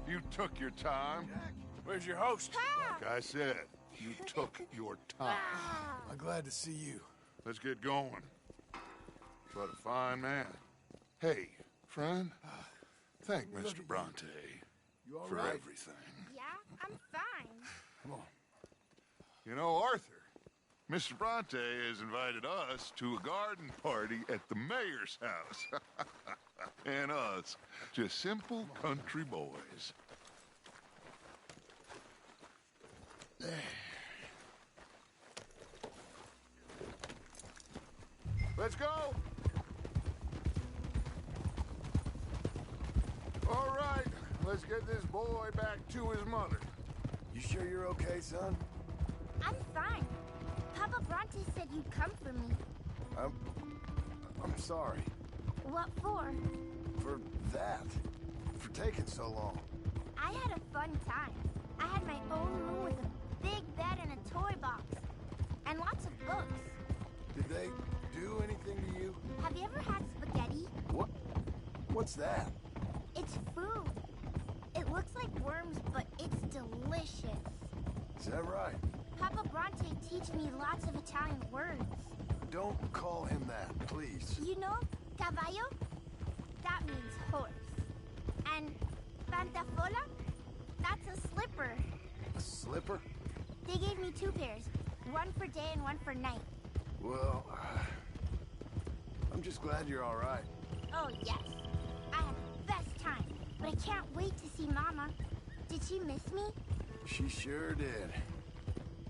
You took your time. Where's your host? Like I said, you took your time. I'm glad to see you. Let's get going. What a fine man. Hey, friend. Thank Mr. Bronte for everything. Yeah, I'm fine. Come on. You know, Arthur, Mr. Bronte has invited us to a garden party at the mayor's house. And us, just simple country boys. Let's go! All right, let's get this boy back to his mother. You sure you're okay, son? I'm fine. Papa Bronte said you'd come for me. I'm sorry. What for? For that. For taking so long. I had a fun time. I had my own room with a big bed and a toy box. And lots of books. Did they do anything to you? Have you ever had spaghetti? What? What's that? It's food. It looks like worms, but it's delicious. Is that right? Papa Bronte teach me lots of Italian words. Don't call him that, please. You know, caballo? That means horse. And pantafola? That's a slipper. A slipper? They gave me 2 pairs. One for day and one for night. Well, I'm just glad you're all right. Oh, yes. I had the best time. But I can't wait to see Mama. Did she miss me? She sure did.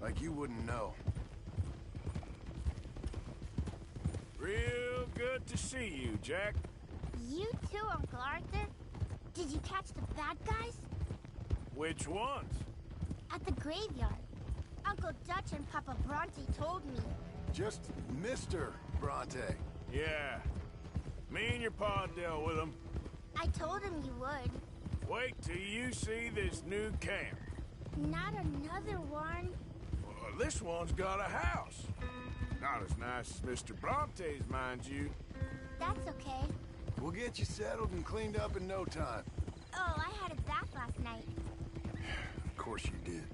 Like you wouldn't know. Real good to see you, Jack. You too, Uncle Arthur. Did you catch the bad guys? Which ones? At the graveyard. Uncle Dutch and Papa Bronte told me. Just Mr. Bronte. Yeah. Me and your pa dealt with them. I told him you would. Wait till you see this new camp. Not another one. Well, this one's got a house. Not as nice as Mr. Bronte's, mind you. That's okay. We'll get you settled and cleaned up in no time. Oh, I had a bath last night. Of course you did.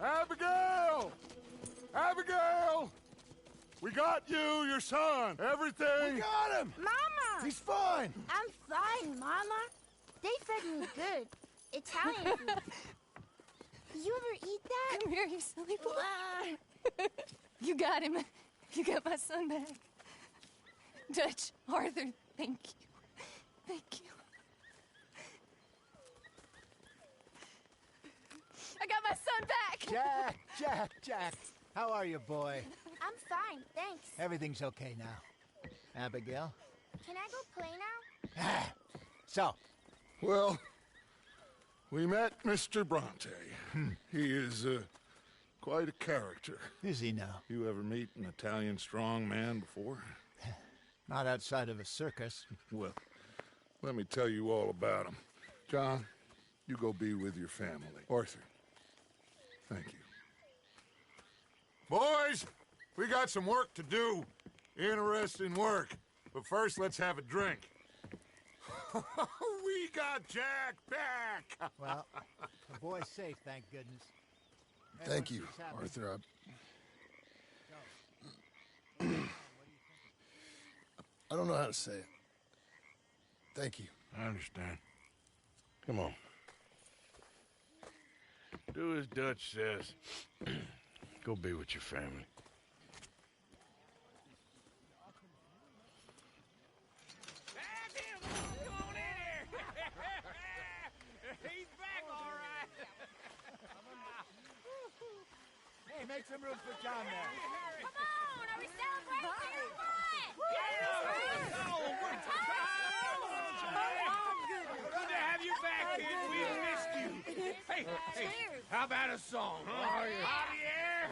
Abigail! Abigail! We got you, your son, everything! We got him! Mama! He's fine! I'm fine, Mama. They fed me good. Italian food. You ever eat that? Come here, you silly boy. You got him. You got my son back. Dutch, Arthur, thank you. Thank you. I got my son back! Jack. How are you, boy? I'm fine, thanks. Everything's okay now. Abigail? Can I go play now? So? Well, we met Mr. Bronte. He is quite a character. Is he now? You ever meet an Italian strong man before? Not outside of a circus. Well, let me tell you all about him. John, you go be with your family. Arthur, thank you. Boys, we got some work to do. Interesting work. But first, let's have a drink. We got Jack back! Well, the boy's safe, thank goodness. Thank you, Arthur. I don't know how to say it. Thank you. I understand. Come on. Do as Dutch says. Go be with your family. Come on in here! He's back, all right! Hey, make some room for John there. Come on, are we celebrating or what? Good to have you back, kid. We've missed you. Hey, how about a song, huh? Javier,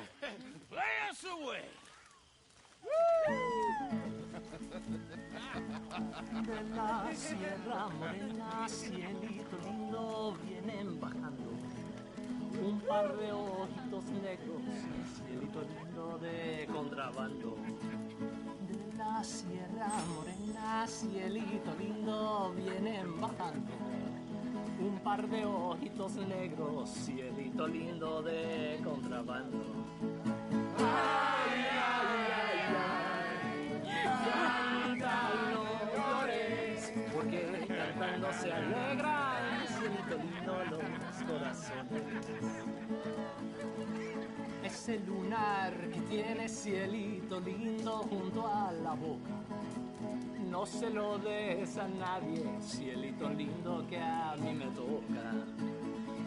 play us away. De la Sierra Morena, cielito lindo, vienen bajando un par de ojitos negros, cielito lindo de contrabando. De la Sierra Morena, cielito lindo, vienen bajando un par de ojitos negros, cielito lindo de contrabando. Ay, ay, ay, ay, canta y no llores, porque cantando se alegran, cielito lindo, los corazones. Ese lunar que tiene cielito lindo junto a la boca, no se lo des a nadie, cielito lindo que a mí me toca.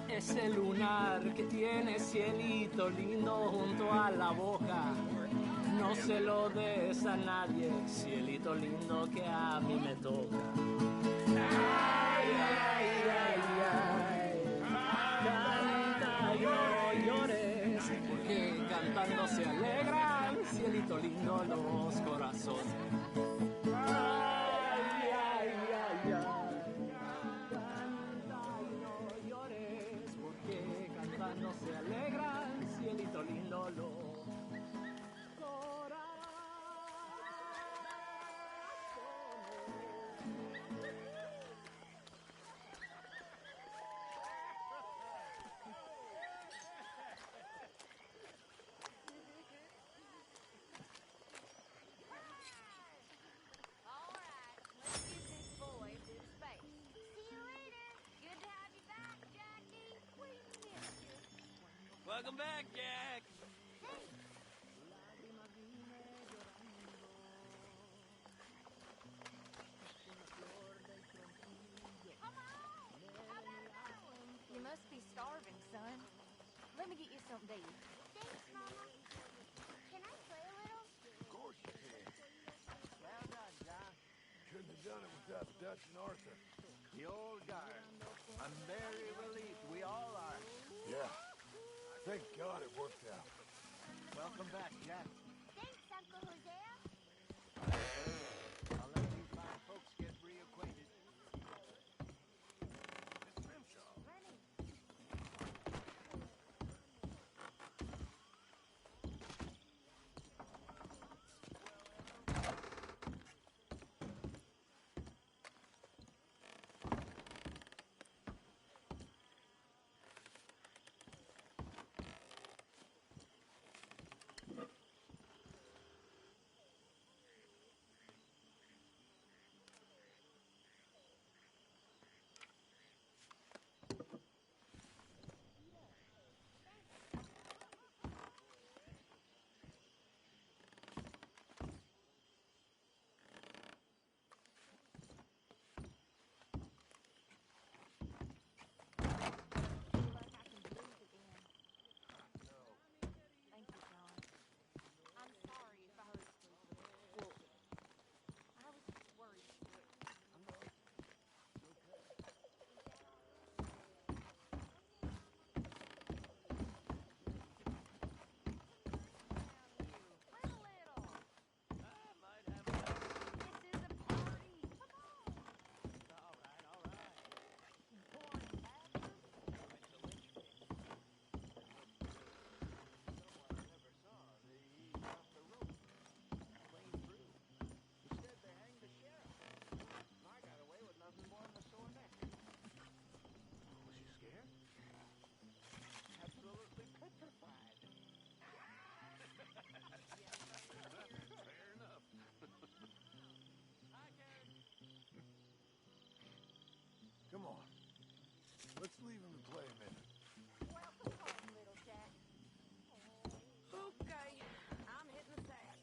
Ese lunar que tiene cielito lindo junto a la boca, no se lo des a nadie, cielito lindo que a mí me toca. Ay, ay, ay, ay, canta y no llores, porque cantando se alegran, cielito lindo, los corazones. Ay, ay, ay, ay, canta y no llores, porque cantando se alegran, cielito lindo, los corazones. All right, let's give this boy a bit of space. See you later. Good to have you back, Jackie. We missed you. Welcome back, Jack. Hey, Come on. How about another one? You must be starving, son. Let me get you something to eat. thanks, Mama. Can I play a little? Of course you can. Well done, John. Couldn't have done it without Dutch and Arthur. The old guard. I'm very relieved. We all are. Yeah. Thank God it worked out. Welcome back, Jack. Thanks, Uncle Hosea. I'll let you fine folks get reacquainted. Running. Thank you, John. I'm sorry if I hurt you. Well, I was just worried. Run a little. I might have a... This is a party. Come on. All right. Boring bastard. Come on. Let's leave him to play a minute. Welcome home, little Jack. Okay, I'm hitting the sack.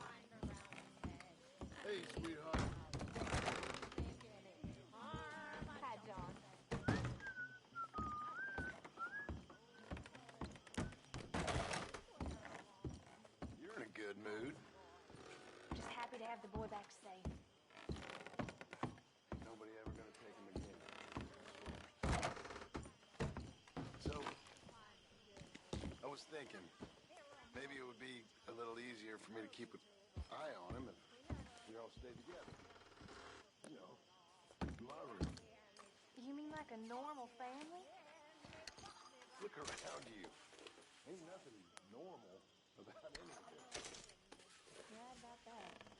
Wind around the have the boy back safe. Nobody ever gonna take him again. So, I was thinking, maybe it would be a little easier for me to keep an eye on him if we all stayed together. You know, my room. You mean like a normal family? Look around you. Ain't nothing normal about any of this. Right about that.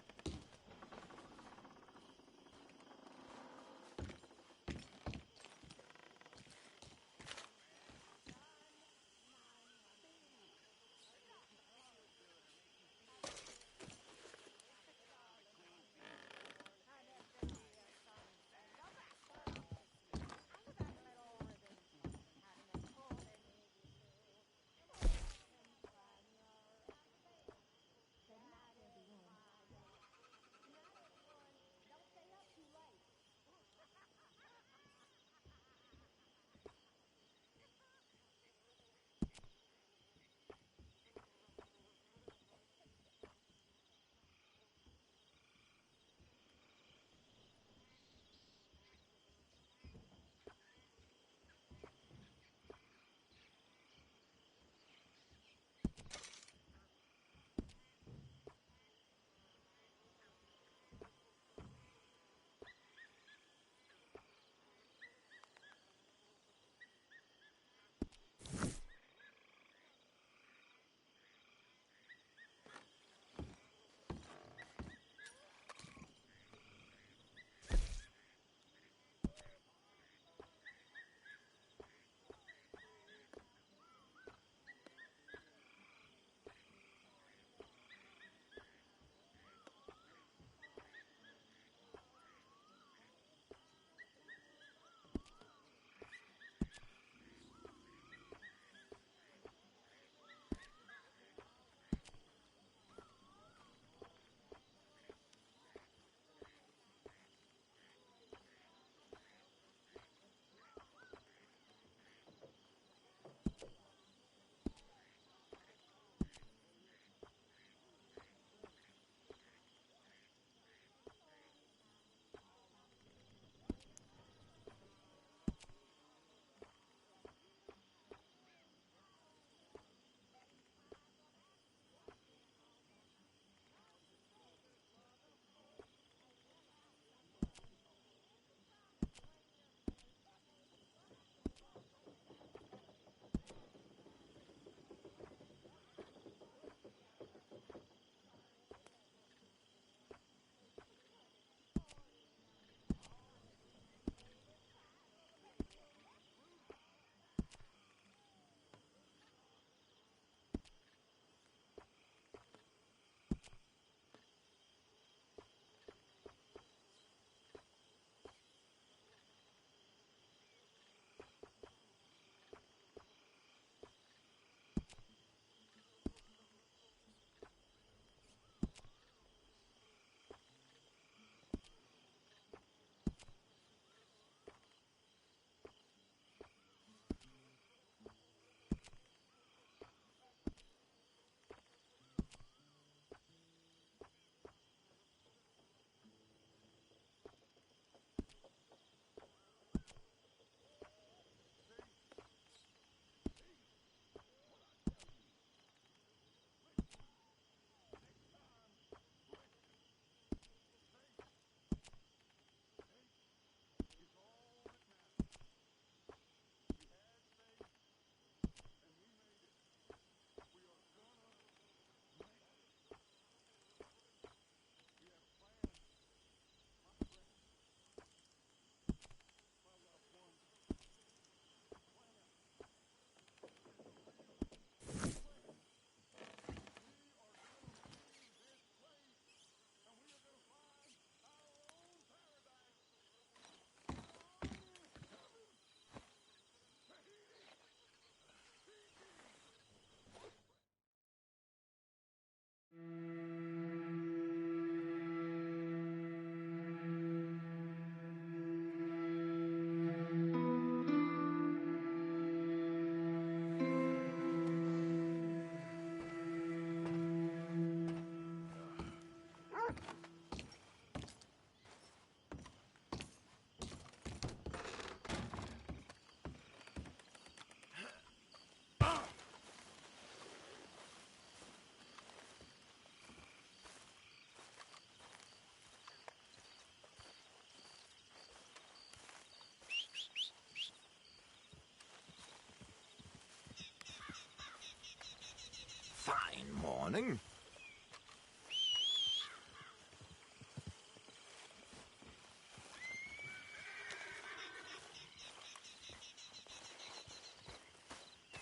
morning.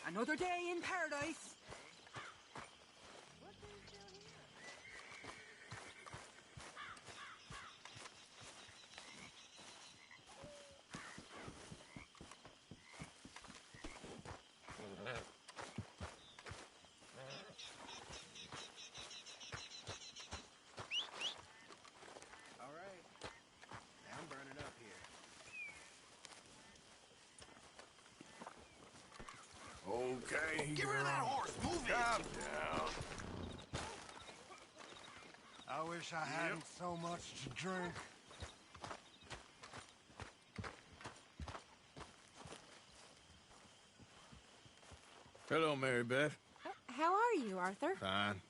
Another day in paradise. All right. I'm burning up here. Okay. Get rid of that horse. Move it. Calm down. I wish I hadn't so much to drink. Hello, Mary Beth. How are you, Arthur? Fine.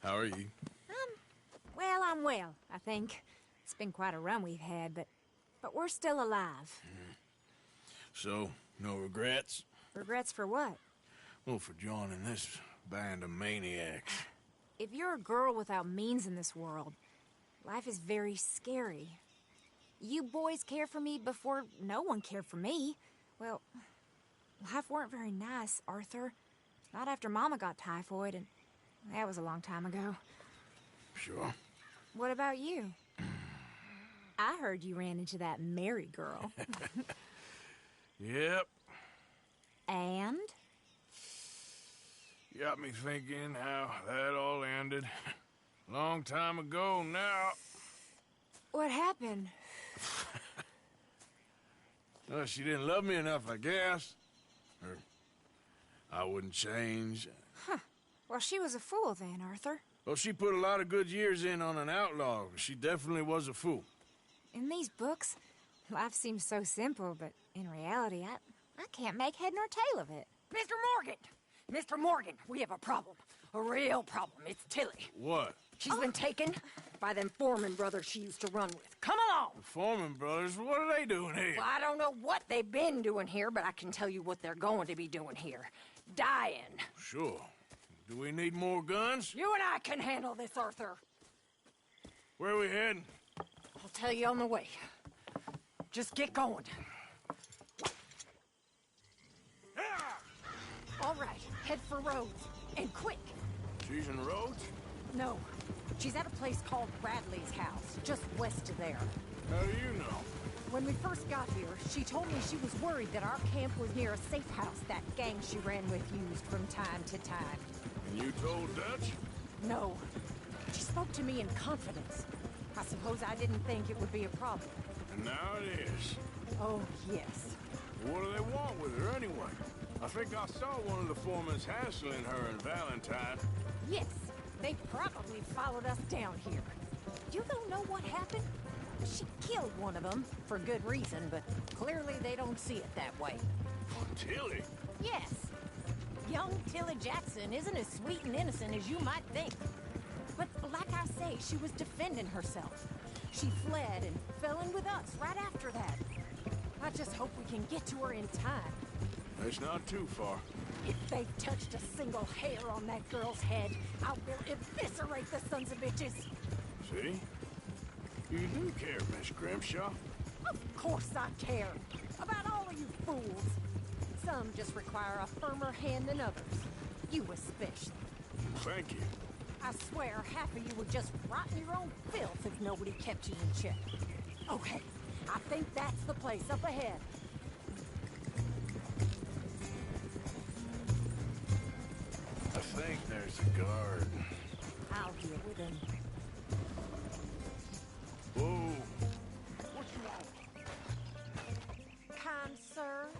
How are you? Well, I'm well, I think. It's been quite a run we've had, but we're still alive. So, no regrets? Regrets for what? Well, for joining this band of maniacs. If you're a girl without means in this world, life is very scary. You boys cared for me before no one cared for me. Well, life weren't very nice, Arthur. Not after Mama got typhoid, and that was a long time ago. Sure. What about you? I heard you ran into that Mary girl. Yep. And? Got me thinking how that all ended. Long time ago now. What happened? Well, she didn't love me enough, I guess. Or I wouldn't change. Huh. Well, she was a fool then, Arthur. Well, she put a lot of good years in on an outlaw. She definitely was a fool. In these books, life seems so simple, but in reality, I can't make head nor tail of it. Mr. Morgan! Mr. Morgan, we have a problem. A real problem. It's Tilly. What? She's been taken by them Foreman brothers she used to run with. Come along! The Foreman brothers? What are they doing here? Well, I don't know what they've been doing here, but I can tell you what they're going to be doing here. Dying. Sure. Do we need more guns? You and I can handle this, Arthur. Where are we heading? I'll tell you on the way. Just get going. All right, head for Rhodes. And quick. She's in Rhodes? No, she's at a place called Bradley's house, just west of there. How do you know? When we first got here, she told me she was worried that our camp was near a safe house that gang she ran with used from time to time. And you told Dutch? No. She spoke to me in confidence. I suppose I didn't think it would be a problem. And now it is. Oh, yes. What do they want with her anyway? I think I saw one of the foremans hassling her and Valentine. Yes, they probably followed us down here. You don't know what happened? She killed one of them, for good reason, but clearly they don't see it that way. Tilly? Yes. Young Tilly Jackson isn't as sweet and innocent as you might think. But like I say, she was defending herself. She fled and fell in with us right after that. I just hope we can get to her in time. It's not too far. If they've touched a single hair on that girl's head, I will eviscerate the sons of bitches. See? You do care, Miss Grimshaw. Of course I care. About all of you fools. Some just require a firmer hand than others. You especially. Thank you. I swear half of you would just rot in your own filth if nobody kept you in check. Okay, I think that's the place up ahead. I think there's a guard. I'll deal with him. Whoa. What you want? Kind sir,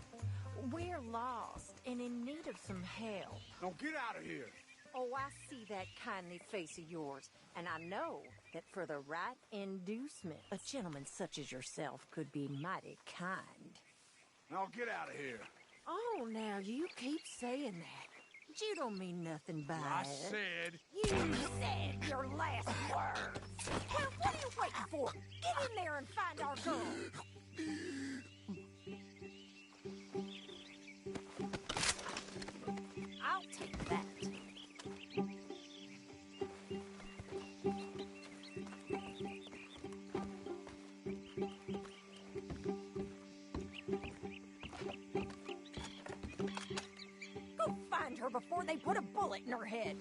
we're lost and in need of some help. Now get out of here. Oh, I see that kindly face of yours, and I know that for the right inducement, a gentleman such as yourself could be mighty kind. Now get out of here. Oh, now you keep saying that. But you don't mean nothing by I it. said... You said your last words. Well, what are you waiting for? Get in there and find our girl. I'll take that. before they put a bullet in her head.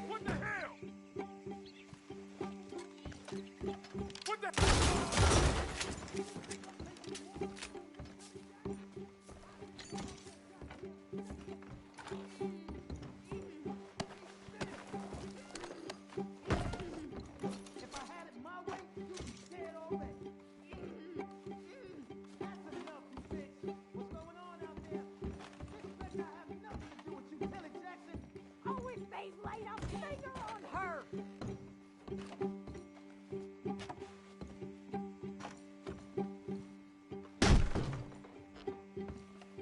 What the hell? What the... If I had it my way, you'd be dead already. That's enough, you bitch. What's going on out there? Expect I have nothing to do with you, Kelly Jackson. Oh, if they laid a finger on her!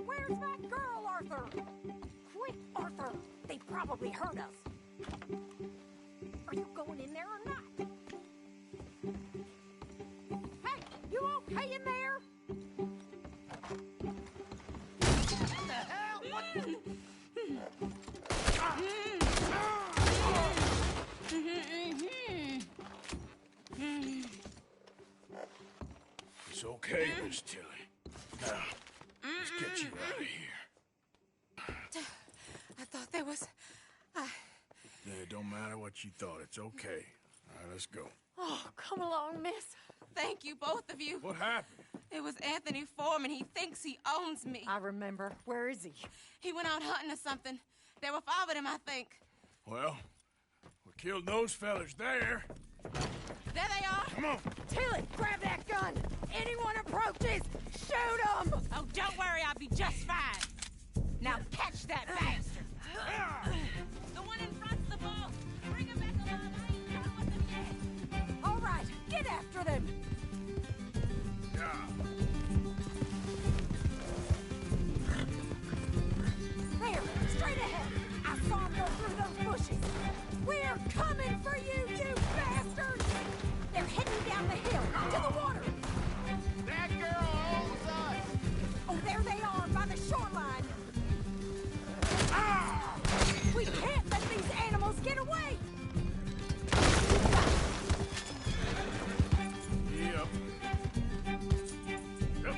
Where's that girl, Arthur? Quick, Arthur! They probably heard us. Are you going in there or not? Hey, you okay in there? What the hell? What? It's okay, Miss Tilly. Now, let's get you out of here. I thought there was... Yeah, it don't matter what you thought. It's okay. All right, let's go. Oh, come along, miss. Thank you, both of you. What happened? It was Anthony Foreman. He thinks he owns me. I remember. Where is he? He went out hunting or something. There were 5 of them, I think. Well, we killed those fellas there. There they are. Come on. Tilly, grab that gun! Anyone approaches, shoot them! Oh, don't worry. I'll be just fine. Now catch that bastard! The one in front's the boss. Bring him back alive. I ain't done with him yet. All right, get after them! Yeah. There, straight ahead. I saw him go through those bushes. We're coming for you, you bastards! They're heading down the hill, to the water. That girl owes us. Oh, there they are, by the shoreline. We can't let these animals get away! Yep. Yep.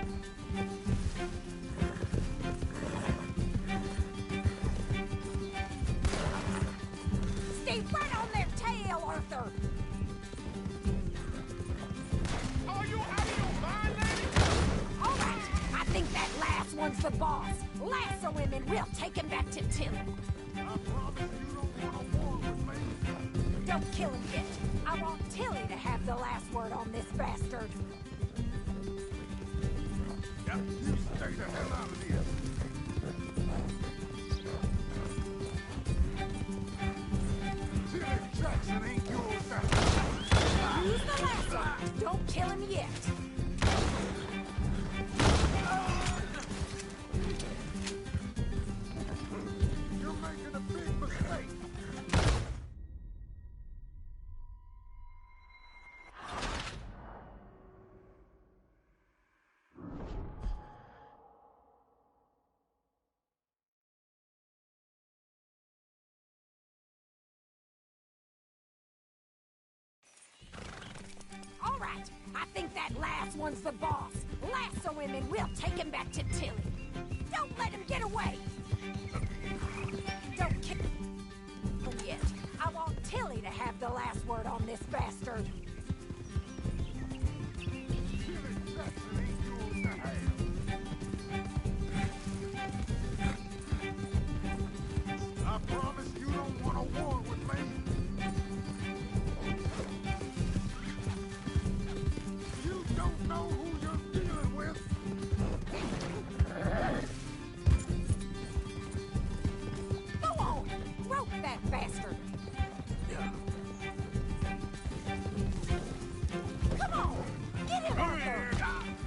Stay right on their tail, Arthur! Are you out of your mind, lady? All right, I think that last one's the boss. Lasso him and we'll take him back to Tilly. I promise you don't want to war with me. Don't kill him yet. I want Tilly to have the last word on this bastard. Yep. You stay the hell out of here. Tilly Jackson ain't yours now. Use the lasso. Don't kill him yet. You're making a big mistake. All right, I think that last one's the boss. Lasso him and we'll take him back to Tilly. Don't let him get away. Don't kill him yet. I want Tilly to have the last word on this bastard. Tilly Jackson ain't yours to have. I promise you don't want to war with me. You don't know who you're dealing with. Go on, rope that bastard. Yeah. Come on, get him, Arthur.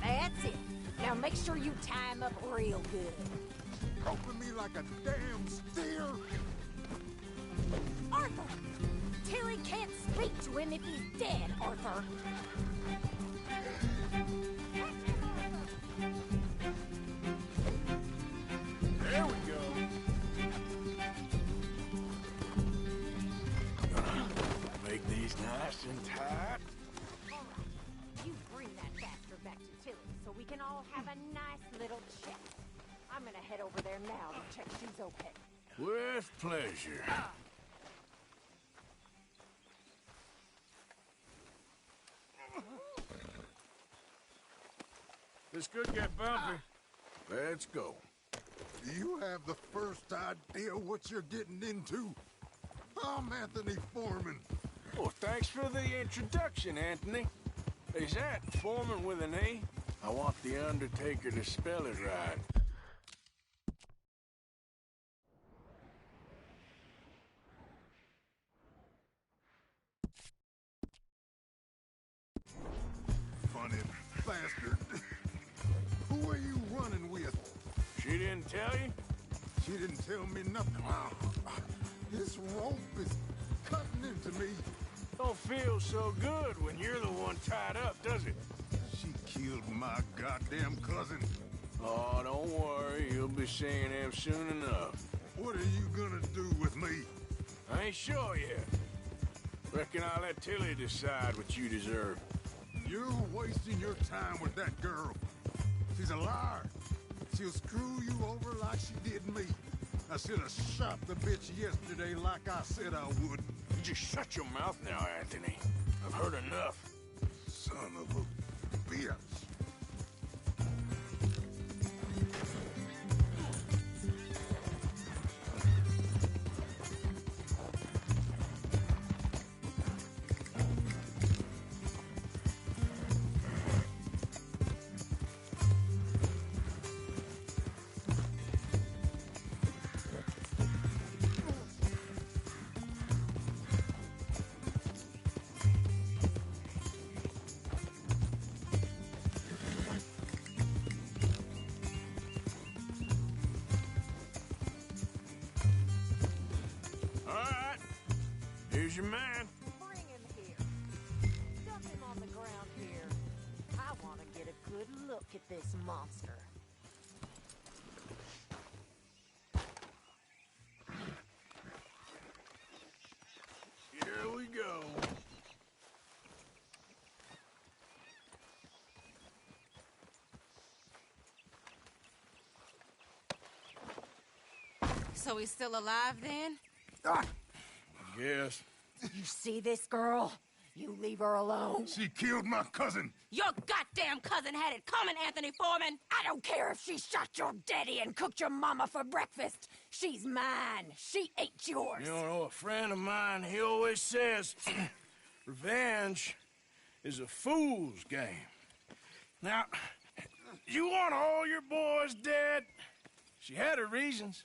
That's it. Now make sure you tie him up real good. Roping me like a damn steer. Arthur! Tilly can't speak to him if he's dead, Arthur. There we go. Make these nice and tight. You bring that back. there now to check she's okay. With pleasure. This could get bumpy. Let's go. You have the first idea what you're getting into? I'm Anthony Foreman. Well, thanks for the introduction, Anthony. Is that Foreman with an E? I want the Undertaker to spell it right. Funny bastard. Who are you running with? She didn't tell you? She didn't tell me nothing. This rope is cutting into me. Don't feel so good when you're the one tied up, does it? She killed my goddamn cousin. Oh, don't worry. You'll be seeing him soon enough. What are you gonna do with me? I ain't sure yet. Reckon I'll let Tilly decide what you deserve. You're wasting your time with that girl. She's a liar. She'll screw you over like she did me. I should have shot the bitch yesterday like I said I would. You just shut your mouth now, Anthony. I've heard enough. Son of a bitch. Here's your man. Bring him here. Dump him on the ground here. I want to get a good look at this monster. Here we go. So he's still alive then? I guess. You see this girl? You leave her alone. She killed my cousin. Your goddamn cousin had it coming, Anthony Foreman. I don't care if she shot your daddy and cooked your mama for breakfast. She's mine. She ain't yours. You know, a friend of mine, he always says, revenge is a fool's game. Now, you want all your boys dead? She had her reasons.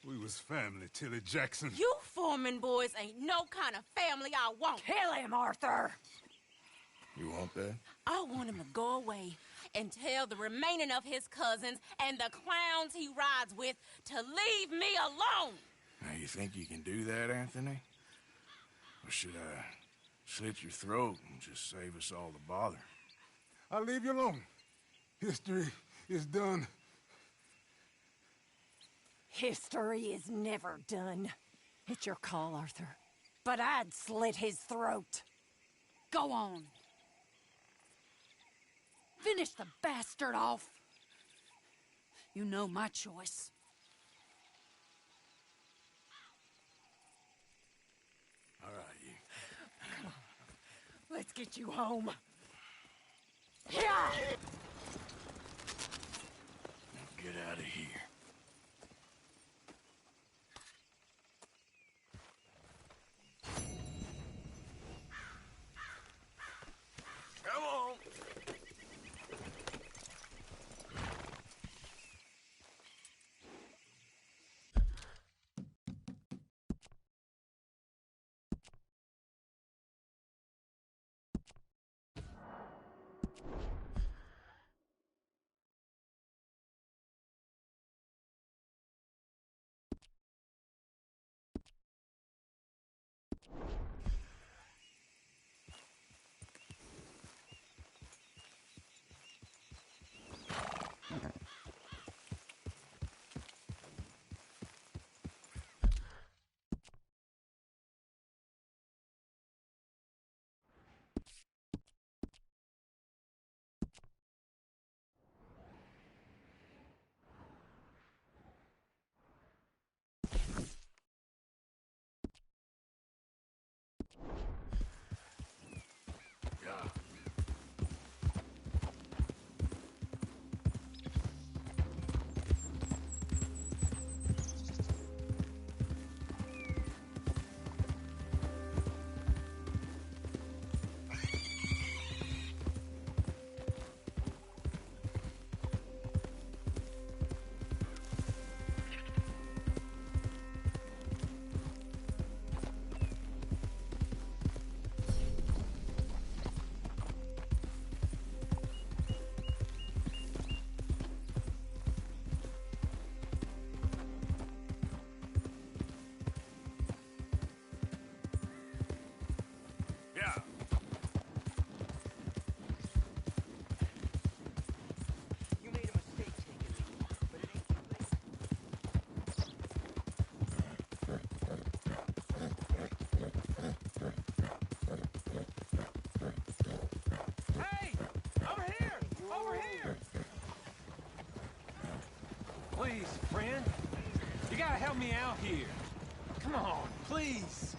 We was family, Tilly Jackson. You Foreman boys ain't no kind of family I want. Kill him, Arthur. You want that? I want him to go away and tell the remaining of his cousins and the clowns he rides with to leave me alone. Now, you think you can do that, Anthony? Or should I slit your throat and just save us all the bother? I'll leave you alone. History is done. History is never done. It's your call, Arthur. But I'd slit his throat. Go on. Finish the bastard off. You know my choice. All right, you. Come on. Let's get you home. Yeah! Get out of here. Come on. Please, friend. You gotta help me out here. Come on, please.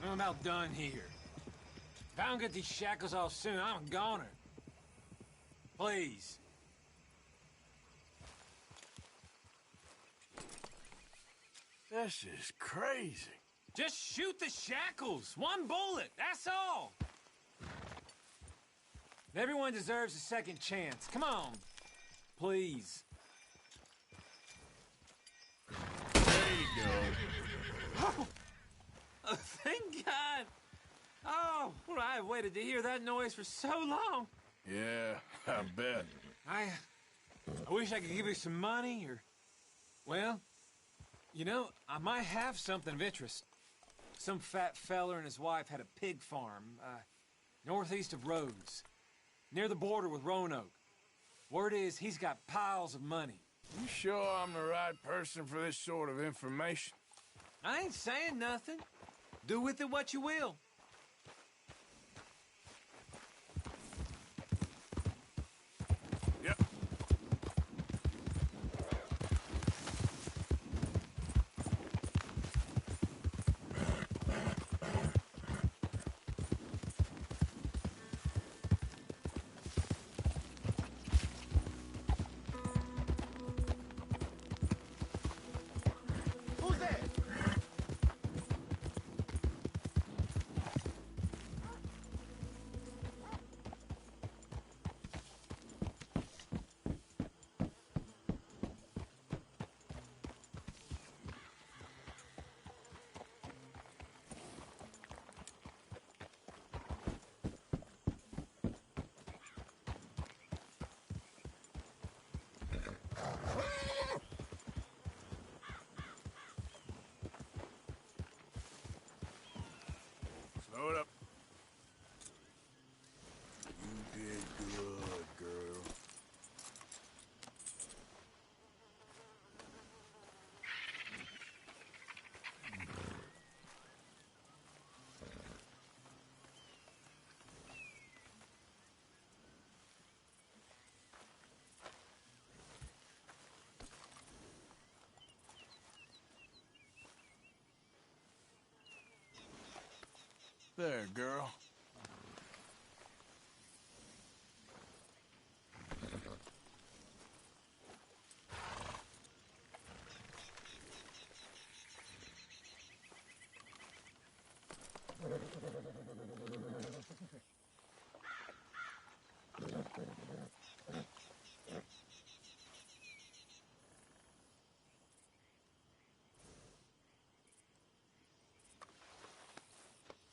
I'm about done here. If I don't get these shackles off soon, I'm a goner. Please. This is crazy. Just shoot the shackles. One bullet, that's all. Everyone deserves a second chance. Come on. Please. There you go. Oh, thank God. Oh, well, I've waited to hear that noise for so long. Yeah, I bet. I wish I could give you some money or... Well, you know, I might have something of interest. Some fat fella and his wife had a pig farm, northeast of Rhodes, near the border with Roanoke. Word is he's got piles of money. You sure I'm the right person for this sort of information? I ain't saying nothing. Do with it what you will. Yep. Who's there? Slow it up. You did good, girl. There, girl.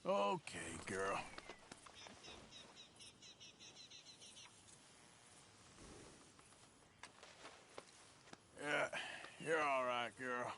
Okay, girl. Yeah, you're all right, girl.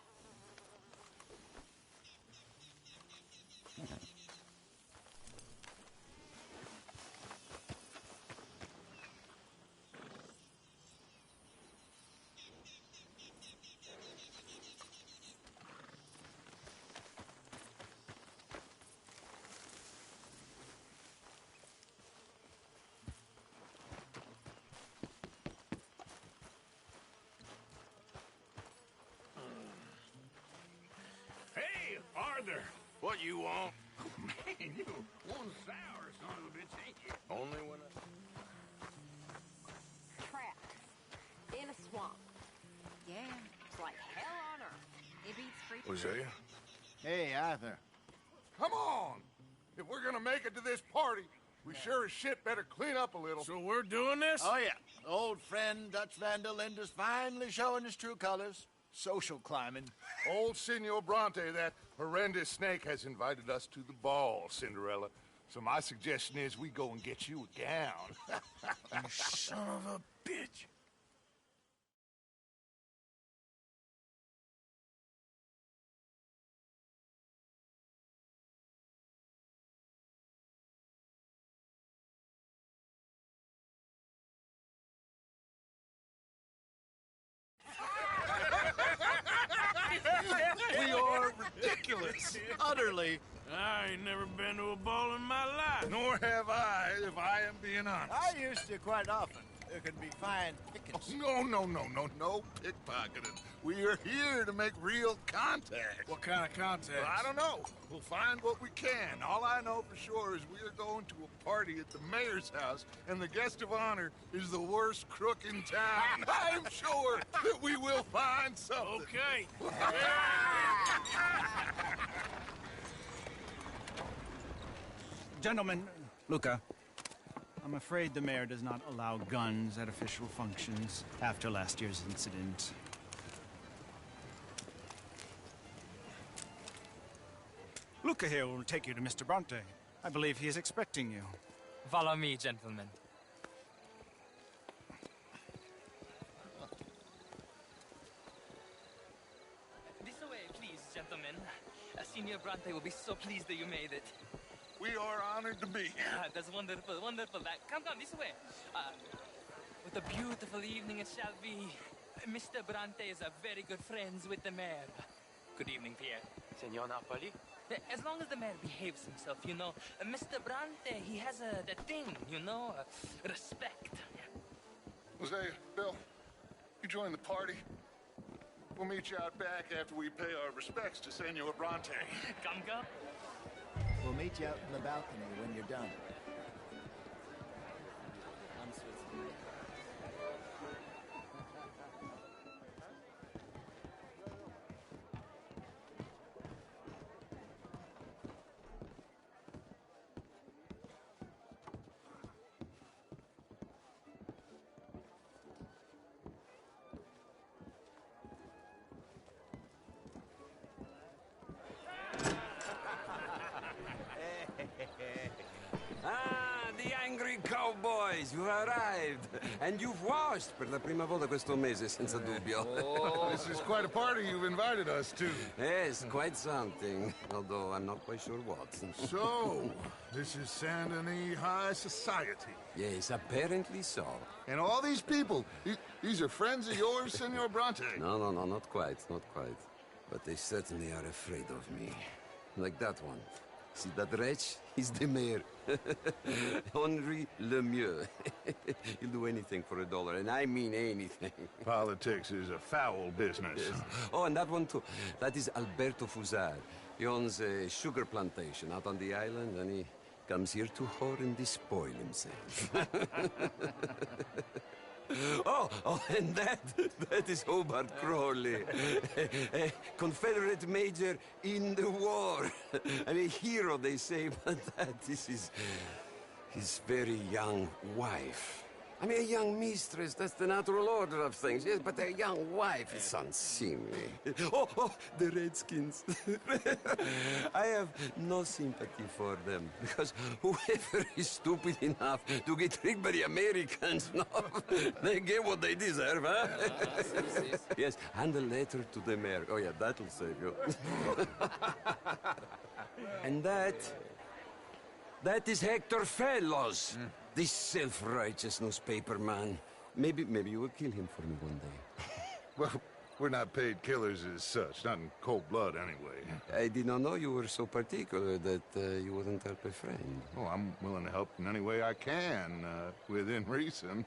Hey, Arthur. What you want? Man, you one sour son of a bitch, ain't you? Only when Trapped. In a swamp. Yeah, it's like hell on earth. It beats free. Hosea? Hey, Arthur. Come on! If we're gonna make it to this party, we sure as shit better clean up a little. So we're doing this? Oh, yeah. Old friend Dutch Van der Linder's finally showing his true colors. Social climbing. Old Senor Bronte, that horrendous snake, has invited us to the ball, Cinderella. So my suggestion is we go and get you a gown. You son of a bitch. We are ridiculous. Utterly. I ain't never been to a ball in my life. Nor have I, if I am being honest. I used to quite often. there can be fine pickings. No pickpocketing. We are here to make real contact. What kind of contact? Well, I don't know. We'll find what we can. All I know for sure is we are going to a party at the mayor's house, and the guest of honor is the worst crook in town. I'm sure that we will find something. Okay. Gentlemen, Luca, I'm afraid the mayor does not allow guns at official functions after last year's incident. Luca here will take you to Mr. Bronte. I believe he is expecting you. Follow me, gentlemen. This way, please, gentlemen. Senior Bronte will be so pleased that you made it. We are honored to be here. That's wonderful, wonderful. Come, this way. What a beautiful evening it shall be. Mr. Bronte is a very good friends with the mayor. Good evening, Pierre. Senor Napoli? As long as the mayor behaves himself, you know. Mr. Bronte, he has that thing, you know, respect. Jose, Bill, you join the party. We'll meet you out back after we pay our respects to Senor Bronte. Come. We'll meet you out in the balcony when you're done. The angry cowboys, you've arrived. And you've washed per la prima volta questo mese, senza dubbio. Oh, this is quite a party you've invited us to. Yes, quite something. Although I'm not quite sure what. So, this is Saint Denis High Society. Yes, apparently so. And all these people, these are friends of yours, Senor Bronte? No, not quite, not quite. But they certainly are afraid of me. Like that one. See that wretch? He's the mayor. Henri Lemieux. He'll do anything for $1, and I mean anything. Politics is a foul business. Yes. Oh, and that one too. That is Alberto Fusar. He owns a sugar plantation out on the island, and he comes here to whore and despoil himself. Oh, and that is Hobart Crawley, a Confederate major in the war. I mean, a hero, they say, but that is his very young wife. I mean, a young mistress, that's the natural order of things, yes, but a young wife is unseemly. Oh, the Redskins. I have no sympathy for them, because whoever is stupid enough to get tricked by the Americans, no, they get what they deserve, huh? Yes, and a letter to the mayor. Oh, yeah, that'll save you. And that is Hector Fellows. This self-righteous newspaper man. Maybe you will kill him for me one day. Well, we're not paid killers as such, not in cold blood anyway. I did not know you were so particular that you wouldn't help a friend. Oh, I'm willing to help in any way I can, within reason.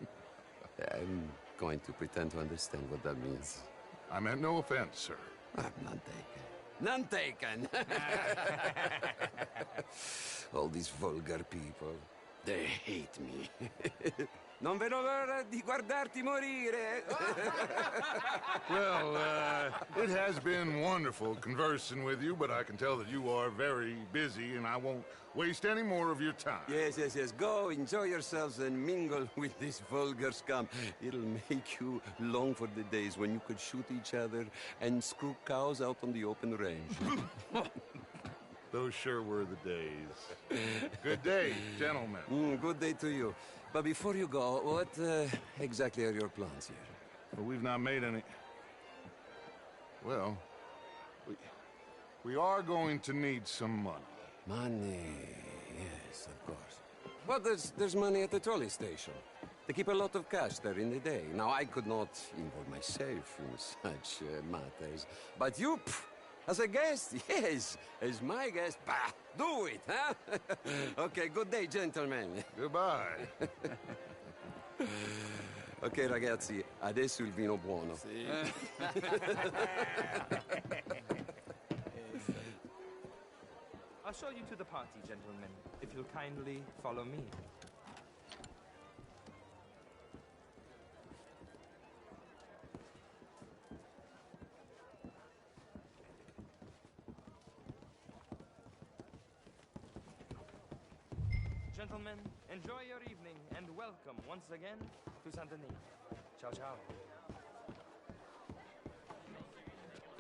I'm going to pretend to understand what that means. I meant no offense, sir. None taken. None taken! All these vulgar people. They hate me. Non vedo l'ora di guardarti morire. Well, it has been wonderful conversing with you, but I can tell that you are very busy, and I won't waste any more of your time. Yes. Go, enjoy yourselves, and mingle with this vulgar scum. It'll make you long for the days when you could shoot each other and screw cows out on the open range. Those sure were the days. Good day, gentlemen. Good day to you. But before you go, what exactly are your plans here? Well, we've not made any... Well, we are going to need some money. Money, yes, of course. But there's money at the trolley station. They keep a lot of cash there in the day. Now, I could not involve myself in such matters. But you... As a guest? Yes. As my guest? Bah! Do it, huh? Okay, good day, gentlemen. Goodbye. Ok, ragazzi, adesso il vino buono. I'll show you to the party, gentlemen, if you'll kindly follow me. Gentlemen, enjoy your evening and welcome once again to Saint Denis. Ciao, ciao.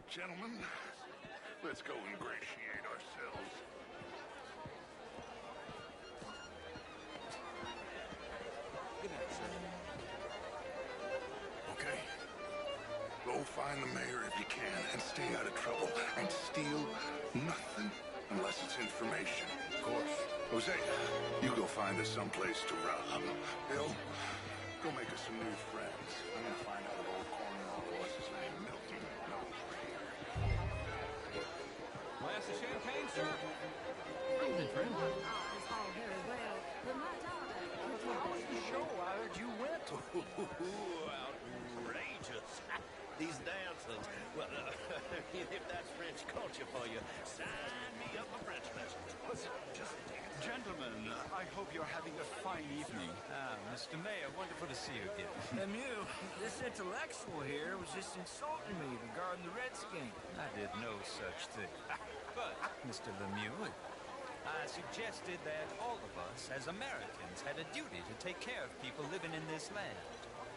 Gentlemen, let's go ingratiate ourselves. Good night, sir. Okay. Go find the mayor if you can and stay out of trouble. And steal nothing unless it's information. Of course. Hosea, you go find us someplace to rob. Bill, go make us some new friends. I'm gonna find out if old Cornwall, what's his name, Milton, knows we're here. Glass of champagne, sir? Evening, friend. It's all very well, but my daughter... How was the show? I heard you went. Outrageous. These dancers. Well, if that's French culture for you, sign me up for French lessons. Just Gentlemen, I hope you're having a fine evening. Mr. Mayor, wonderful to see you again. Lemieux, this intellectual here was just insulting me regarding the Redskins. I did no such thing. But, Mr. Lemieux, I suggested that all of us, as Americans, had a duty to take care of people living in this land.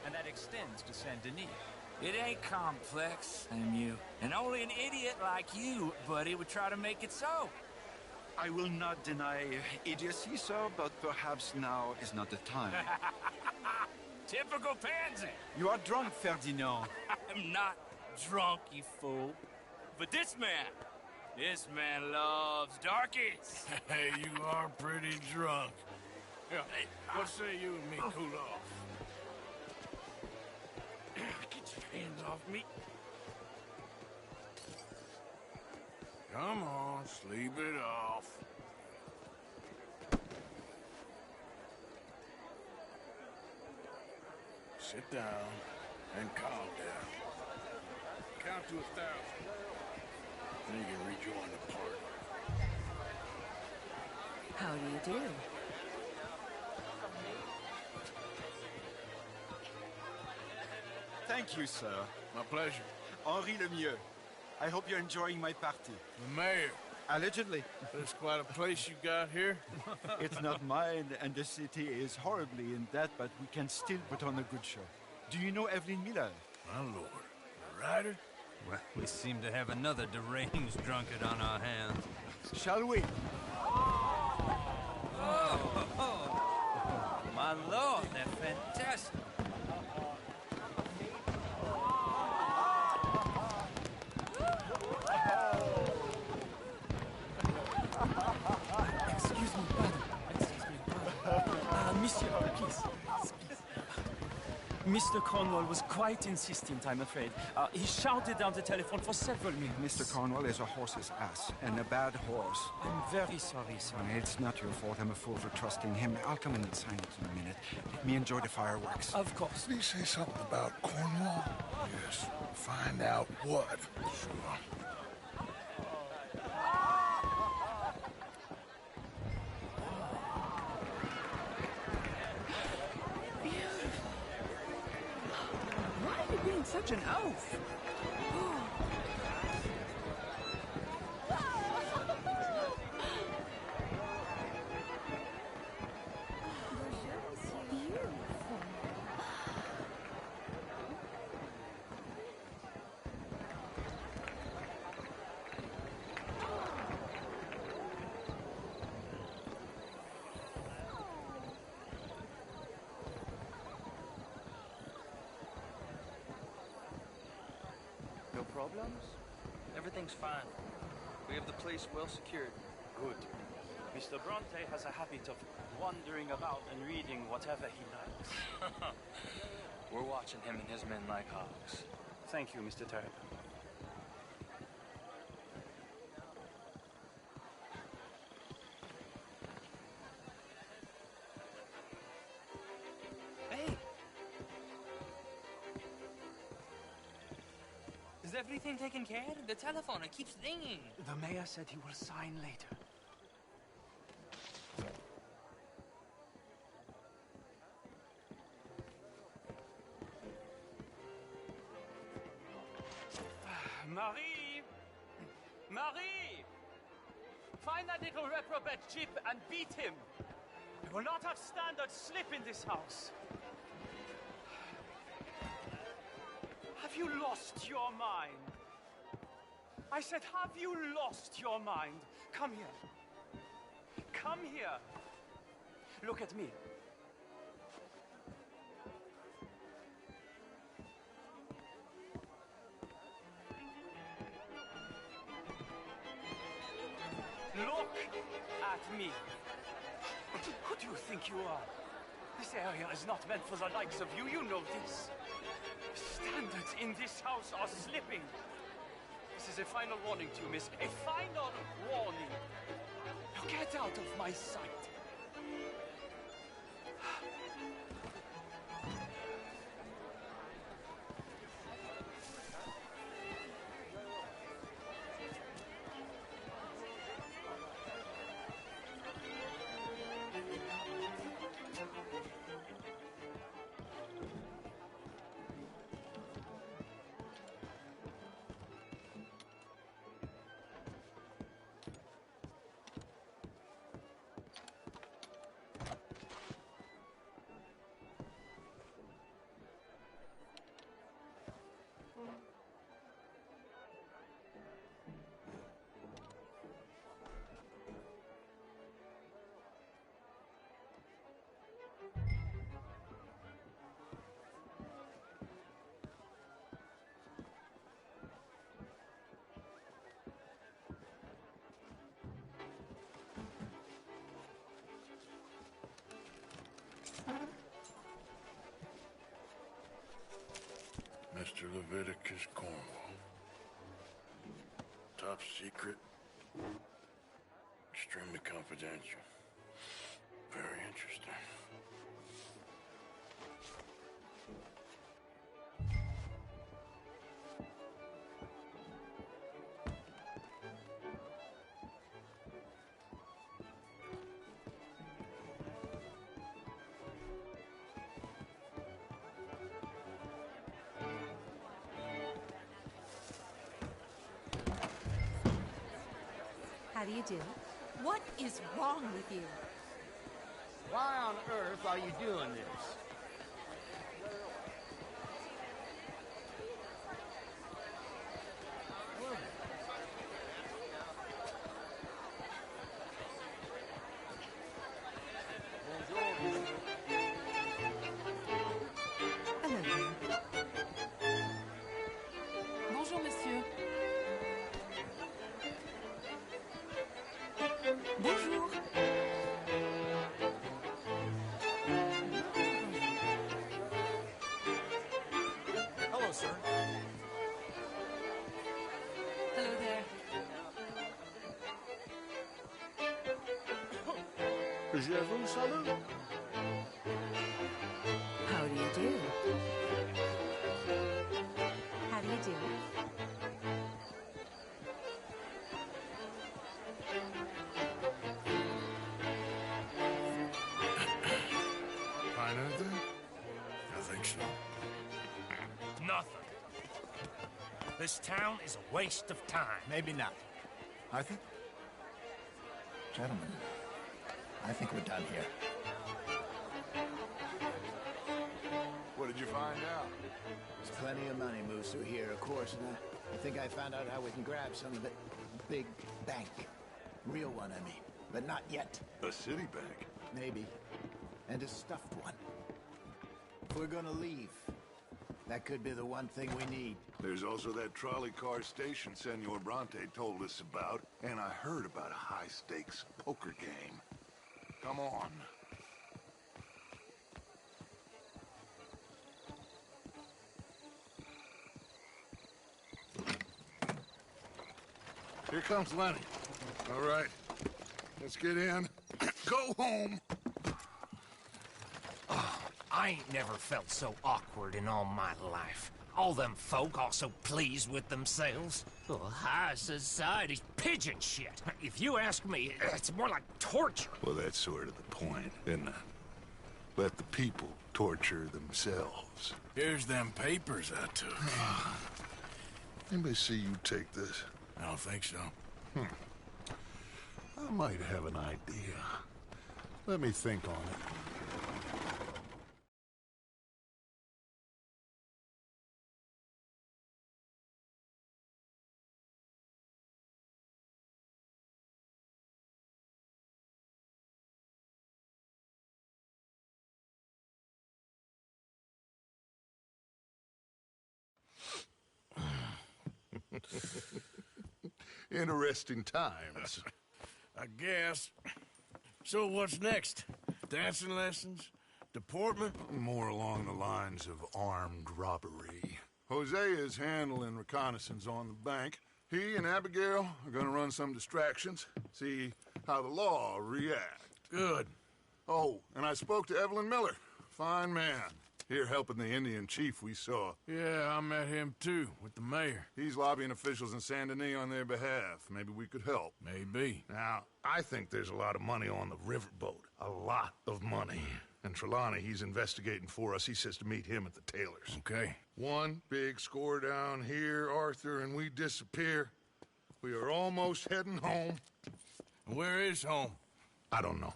And that extends to Saint Denis. It ain't complex, Lemieux. And only an idiot like you, buddy, would try to make it so. I will not deny idiocy, sir, but perhaps now is not the time. Typical pansy. You are drunk, Ferdinand. I'm not drunk, you fool. But this man loves darkies. Hey, you are pretty drunk. Yeah, hey, what say you and me cool off? Get your hands off me. Come on, sleep it off. Sit down and calm down. Count to 1,000. Then you can rejoin the party. How do you do? Thank you, sir. My pleasure. Henri Lemieux. I hope you're enjoying my party. The mayor. Allegedly. There's quite a place you got here. It's not mine, and the city is horribly in debt, but we can still put on a good show. Do you know Evelyn Miller? My lord. The writer? Well, we seem to have another deranged drunkard on our hands. Shall we? My lord, they're fantastic. Excuse me, pardon. Monsieur, please. Mr. Cornwall was quite insistent, I'm afraid. He shouted down the telephone for several minutes. Mr. Cornwall is a horse's ass, and a bad horse. I'm very sorry, sir. It's not your fault. I'm a fool for trusting him. I'll come in and sign it in a minute. Let me enjoy the fireworks. Of course. Did he say something about Cornwall? Yes. Find out what. Sure. Why are you being such an oaf? No problems? Everything's fine. We have the place well secured. Good. Mr. Bronte has a habit of wandering about and reading whatever he likes. We're watching him and his men like hawks. Thank you, Mr. Terry. Hey! Is everything taken care of? The telephone, it keeps ringing. The mayor said he will sign later. Marie! Marie! Find that little reprobate Jip and beat him. We will not have standard slip in this house. Have you lost your mind? I said, have you lost your mind? Come here. Come here. Look at me. Look at me. Who do you think you are? This area is not meant for the likes of you. You know this. Standards in this house are slipping. This is a final warning to you, miss. A final warning. Now get out of my sight. Mr. Leviticus Cornwall. Top secret. Extremely confidential. Very interesting. How do you do? What is wrong with you? Why on earth are you doing this? Bonjour, monsieur. Bonjour. Hello, sir. Hello there. Je vous salue. How do you do? How do you do? Find anything? I think so. Nothing. This town is a waste of time. Maybe not. Arthur? Gentlemen, I think we're done here. What did you find out? There's plenty of money moves through here, of course, and I think I found out how we can grab some of it. Big bank. Real one, I mean. But not yet. A city bank? Maybe. And a stuffed one. If we're gonna leave, that could be the one thing we need. There's also that trolley car station Senor Bronte told us about, and I heard about a high-stakes poker game. Come on. Here comes Lenny. All right. Let's get in. Go home. I ain't never felt so awkward in all my life. All them folk all so pleased with themselves. Oh, high society's pigeon shit. If you ask me, it's more like torture. Well, that's sort of the point, isn't it? Let the people torture themselves. Here's them papers I took. Let me see you take this. I don't think so. I might have an idea. Let me think on it. Interesting times. I guess. So what's next? Dancing lessons? Deportment? More along the lines of armed robbery. Hosea is handling reconnaissance on the bank. He and Abigail are gonna run some distractions, see how the law react. Good. Oh, and I spoke to Evelyn Miller. Fine man. Here helping the Indian chief we saw. Yeah, I met him too, with the mayor. He's lobbying officials in Saint Denis on their behalf. Maybe we could help. Maybe. Now, I think there's a lot of money on the riverboat. A lot of money. And Trelawney, he's investigating for us. He says to meet him at the Taylor's. Okay. One big score down here, Arthur, and we disappear. We are almost heading home. Where is home? I don't know.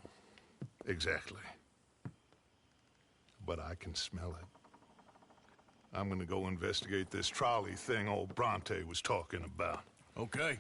Exactly. But I can smell it. I'm gonna go investigate this trolley thing old Bronte was talking about. Okay.